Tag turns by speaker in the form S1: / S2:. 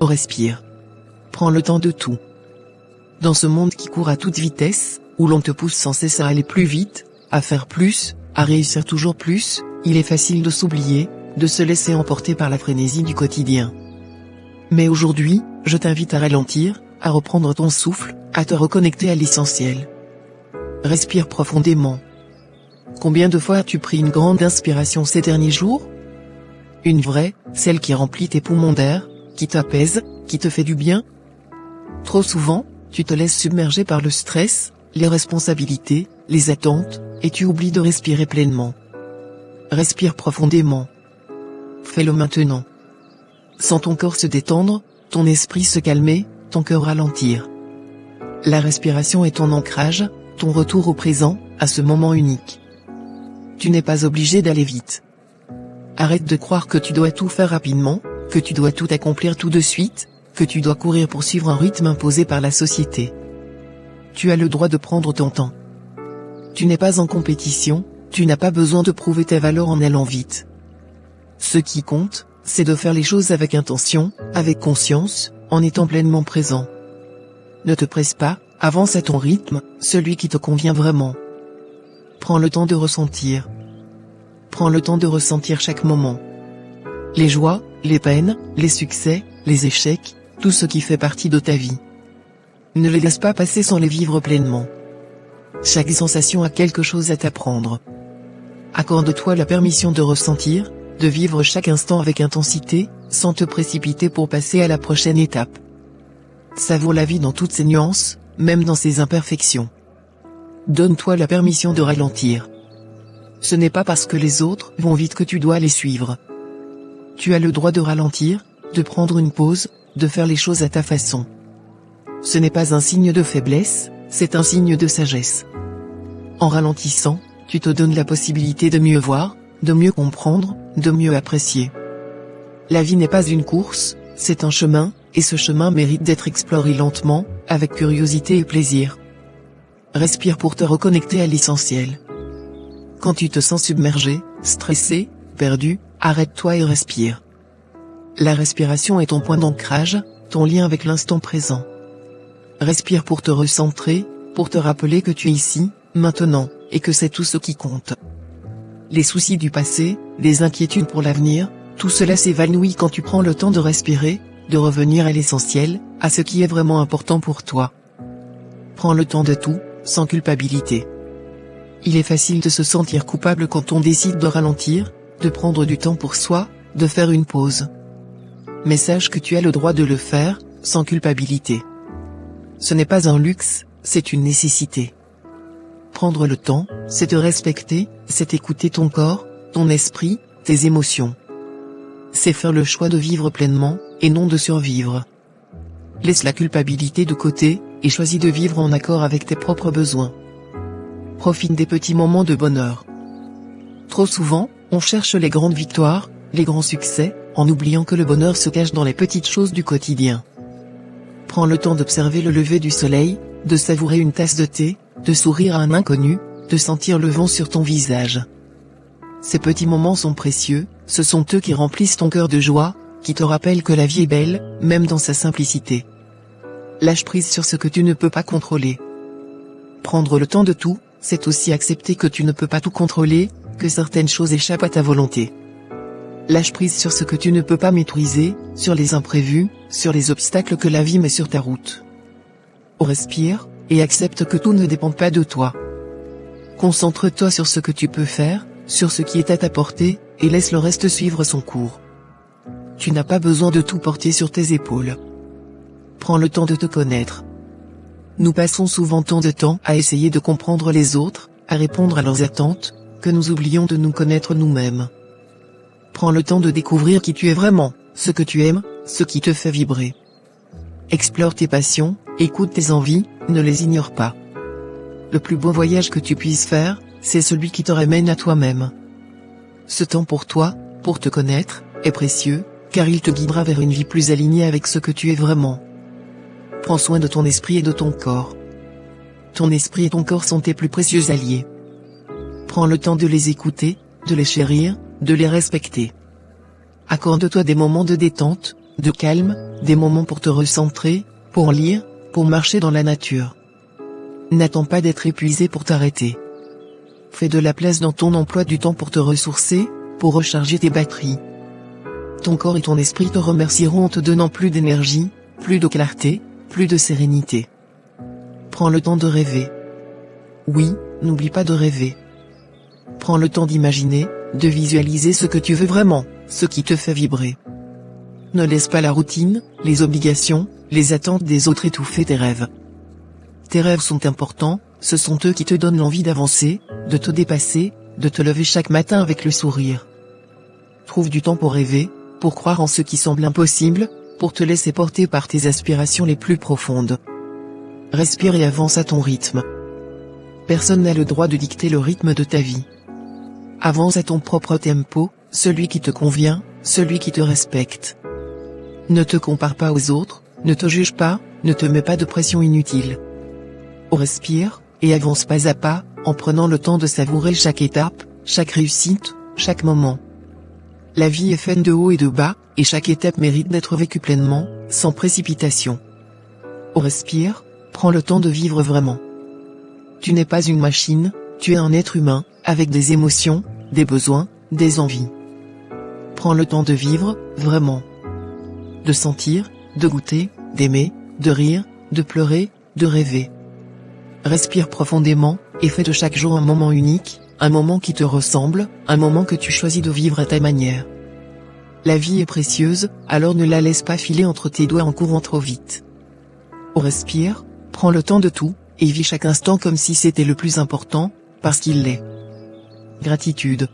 S1: Respire. Prends le temps de tout. Dans ce monde qui court à toute vitesse, où l'on te pousse sans cesse à aller plus vite, à faire plus, à réussir toujours plus, il est facile de s'oublier, de se laisser emporter par la frénésie du quotidien. Mais aujourd'hui, je t'invite à ralentir, à reprendre ton souffle, à te reconnecter à l'essentiel. Respire profondément. Combien de fois as-tu pris une grande inspiration ces derniers jours? Une vraie, celle qui remplit tes poumons d'air, qui t'apaise, qui te fait du bien? Trop souvent, tu te laisses submerger par le stress, les responsabilités, les attentes, et tu oublies de respirer pleinement. Respire profondément. Fais-le maintenant. Sens ton corps se détendre, ton esprit se calmer, ton cœur ralentir. La respiration est ton ancrage, ton retour au présent, à ce moment unique. Tu n'es pas obligé d'aller vite. Arrête de croire que tu dois tout faire rapidement, que tu dois tout accomplir tout de suite, que tu dois courir pour suivre un rythme imposé par la société. Tu as le droit de prendre ton temps. Tu n'es pas en compétition, tu n'as pas besoin de prouver ta valeur en allant vite. Ce qui compte, c'est de faire les choses avec intention, avec conscience, en étant pleinement présent. Ne te presse pas, avance à ton rythme, celui qui te convient vraiment. Prends le temps de ressentir. Prends le temps de ressentir chaque moment. Les joies, les peines, les succès, les échecs, tout ce qui fait partie de ta vie. Ne les laisse pas passer sans les vivre pleinement. Chaque sensation a quelque chose à t'apprendre. Accorde-toi la permission de ressentir, de vivre chaque instant avec intensité, sans te précipiter pour passer à la prochaine étape. Savoure la vie dans toutes ses nuances, même dans ses imperfections. Donne-toi la permission de ralentir. Ce n'est pas parce que les autres vont vite que tu dois les suivre. Tu as le droit de ralentir, de prendre une pause, de faire les choses à ta façon. Ce n'est pas un signe de faiblesse, c'est un signe de sagesse. En ralentissant, tu te donnes la possibilité de mieux voir, de mieux comprendre, de mieux apprécier. La vie n'est pas une course, c'est un chemin, et ce chemin mérite d'être exploré lentement, avec curiosité et plaisir. Respire pour te reconnecter à l'essentiel. Quand tu te sens submergé, stressé, perdu, arrête-toi et respire. La respiration est ton point d'ancrage, ton lien avec l'instant présent. Respire pour te recentrer, pour te rappeler que tu es ici, maintenant, et que c'est tout ce qui compte. Les soucis du passé, les inquiétudes pour l'avenir, tout cela s'évanouit quand tu prends le temps de respirer, de revenir à l'essentiel, à ce qui est vraiment important pour toi. Prends le temps de tout, sans culpabilité. Il est facile de se sentir coupable quand on décide de ralentir, de prendre du temps pour soi, de faire une pause. Mais sache que tu as le droit de le faire, sans culpabilité. Ce n'est pas un luxe, c'est une nécessité. Prendre le temps, c'est te respecter, c'est écouter ton corps, ton esprit, tes émotions. C'est faire le choix de vivre pleinement, et non de survivre. Laisse la culpabilité de côté, et choisis de vivre en accord avec tes propres besoins. Profite des petits moments de bonheur. Trop souvent, on cherche les grandes victoires, les grands succès, en oubliant que le bonheur se cache dans les petites choses du quotidien. Prends le temps d'observer le lever du soleil, de savourer une tasse de thé, de sourire à un inconnu, de sentir le vent sur ton visage. Ces petits moments sont précieux, ce sont eux qui remplissent ton cœur de joie, qui te rappellent que la vie est belle, même dans sa simplicité. Lâche prise sur ce que tu ne peux pas contrôler. Prendre le temps de tout, c'est aussi accepter que tu ne peux pas tout contrôler, que certaines choses échappent à ta volonté. Lâche prise sur ce que tu ne peux pas maîtriser, sur les imprévus, sur les obstacles que la vie met sur ta route. Respire, et accepte que tout ne dépend pas de toi. Concentre-toi sur ce que tu peux faire, sur ce qui est à ta portée, et laisse le reste suivre son cours. Tu n'as pas besoin de tout porter sur tes épaules. Prends le temps de te connaître. Nous passons souvent tant de temps à essayer de comprendre les autres, à répondre à leurs attentes, que nous oublions de nous connaître nous-mêmes. Prends le temps de découvrir qui tu es vraiment, ce que tu aimes, ce qui te fait vibrer. Explore tes passions, écoute tes envies, ne les ignore pas. Le plus beau voyage que tu puisses faire, c'est celui qui te ramène à toi-même. Ce temps pour toi, pour te connaître, est précieux, car il te guidera vers une vie plus alignée avec ce que tu es vraiment. Prends soin de ton esprit et de ton corps. Ton esprit et ton corps sont tes plus précieux alliés. Prends le temps de les écouter, de les chérir, de les respecter. Accorde-toi des moments de détente, de calme, des moments pour te recentrer, pour lire, pour marcher dans la nature. N'attends pas d'être épuisé pour t'arrêter. Fais de la place dans ton emploi du temps pour te ressourcer, pour recharger tes batteries. Ton corps et ton esprit te remercieront en te donnant plus d'énergie, plus de clarté, plus de sérénité. Prends le temps de rêver. Oui, n'oublie pas de rêver. Prends le temps d'imaginer, de visualiser ce que tu veux vraiment, ce qui te fait vibrer. Ne laisse pas la routine, les obligations, les attentes des autres étouffer tes rêves. Tes rêves sont importants, ce sont eux qui te donnent l'envie d'avancer, de te dépasser, de te lever chaque matin avec le sourire. Trouve du temps pour rêver, pour croire en ce qui semble impossible, pour te laisser porter par tes aspirations les plus profondes. Respire et avance à ton rythme. Personne n'a le droit de dicter le rythme de ta vie. Avance à ton propre tempo, celui qui te convient, celui qui te respecte. Ne te compare pas aux autres, ne te juge pas, ne te mets pas de pression inutile. Respire, et avance pas à pas, en prenant le temps de savourer chaque étape, chaque réussite, chaque moment. La vie est faite de hauts et de bas, et chaque étape mérite d'être vécue pleinement, sans précipitation. Respire, prends le temps de vivre vraiment. Tu n'es pas une machine, tu es un être humain, avec des émotions, des besoins, des envies. Prends le temps de vivre, vraiment. De sentir, de goûter, d'aimer, de rire, de pleurer, de rêver. Respire profondément, et fais de chaque jour un moment unique, un moment qui te ressemble, un moment que tu choisis de vivre à ta manière. La vie est précieuse, alors ne la laisse pas filer entre tes doigts en courant trop vite. Respire, prends le temps de tout, et vis chaque instant comme si c'était le plus important, parce qu'il l'est. Gratitude.